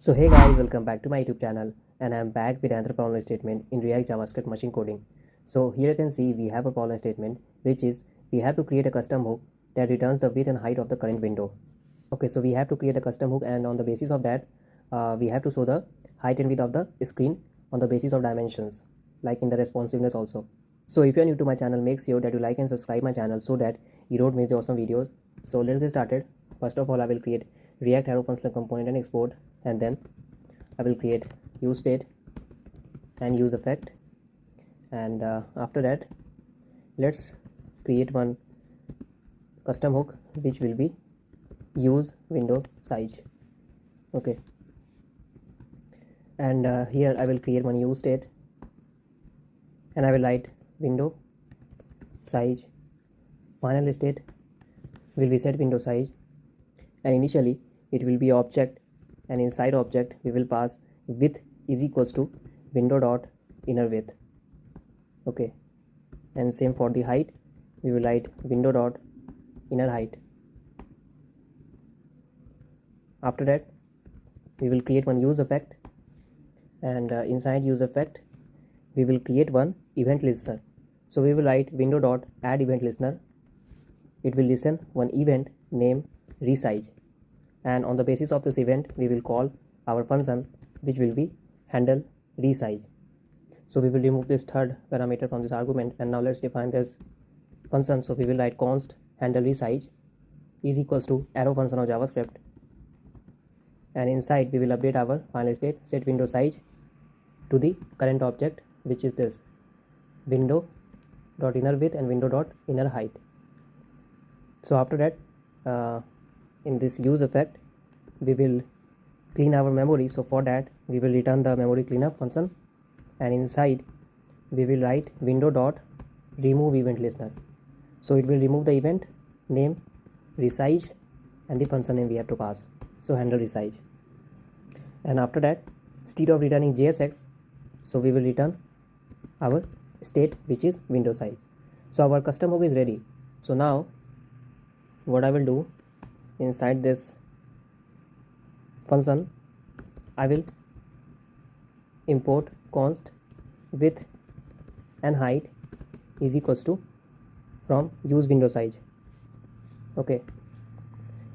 So hey guys, welcome back to my YouTube channel, and I'm back with another problem statement in React JavaScript machine coding. So here you can see we have a problem statement which is we have to create a custom hook that returns the width and height of the current window. Okay, so we have to create a custom hook, and on the basis of that we have to show the height and width of the screen on the basis of dimensions, like in the responsiveness also. So if you are new to my channel, make sure that you like and subscribe my channel so that you don't miss the awesome videos. So let's get started. First of all, I will create React arrow functional component and export, and then I will create use state and use effect, and after that let's create one custom hook which will be use window size. Okay, and here I will create one use state, and I will write window size. Final state will be set window size, and initially it will be object, and inside object we will pass width is equals to window dot inner width. Okay, and same for the height, we will write window dot inner height. After that we will create one use effect, and inside use effect we will create one event listener. So we will write window dot add event listener. It will listen one event name resize, and on the basis of this event we will call our function which will be handle resize. So we will remove this third parameter from this argument, and now let's define this function. So we will write const handle resize is equals to arrow function of JavaScript, and inside we will update our final state, set window size to the current object which is this window dot inner width and window dot inner height. So after that in this use effect we will clean our memory. So for that we will return the memory cleanup function, and inside we will write window dot remove event listener. So it will remove the event name resize and the function name we have to pass, so handle resize. And after that, instead of returning JSX, so we will return our state which is window size. So our custom hook is ready. So now what I will do, inside this function I will import const width and height is equals to from use window size. Okay,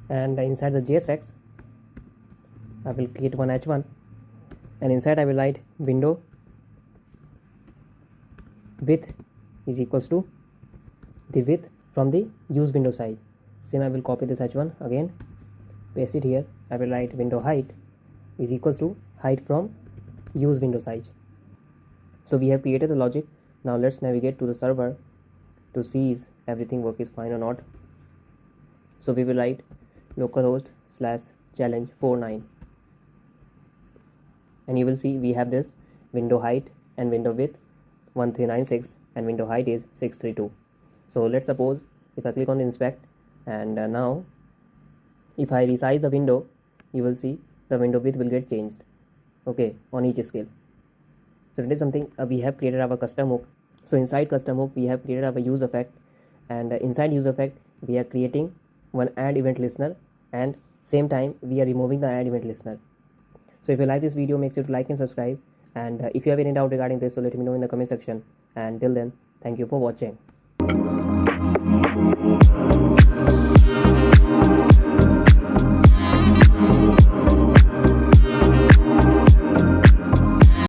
and inside the JSX I will create one h1, and inside I will write window width is equals to the width from the use window size. Same, I will copy this h1 again, paste it here. I will write window height is equals to height from use window size. So we have created the logic. Now let's navigate to the server to see if everything work is fine or not. So we will write localhost/challenge49, and you will see we have this window height and window width 1396 and window height is 632. So let's suppose if I click on inspect, and now if I resize the window, you will see the window width will get changed, okay, on each scale. So that is something we have created our custom hook. So inside custom hook we have created our use effect, and inside use effect we are creating one add event listener, and same time we are removing the add event listener. So if you like this video, make sure to like and subscribe, and if you have any doubt regarding this, so let me know in the comment section. And till then, thank you for watching.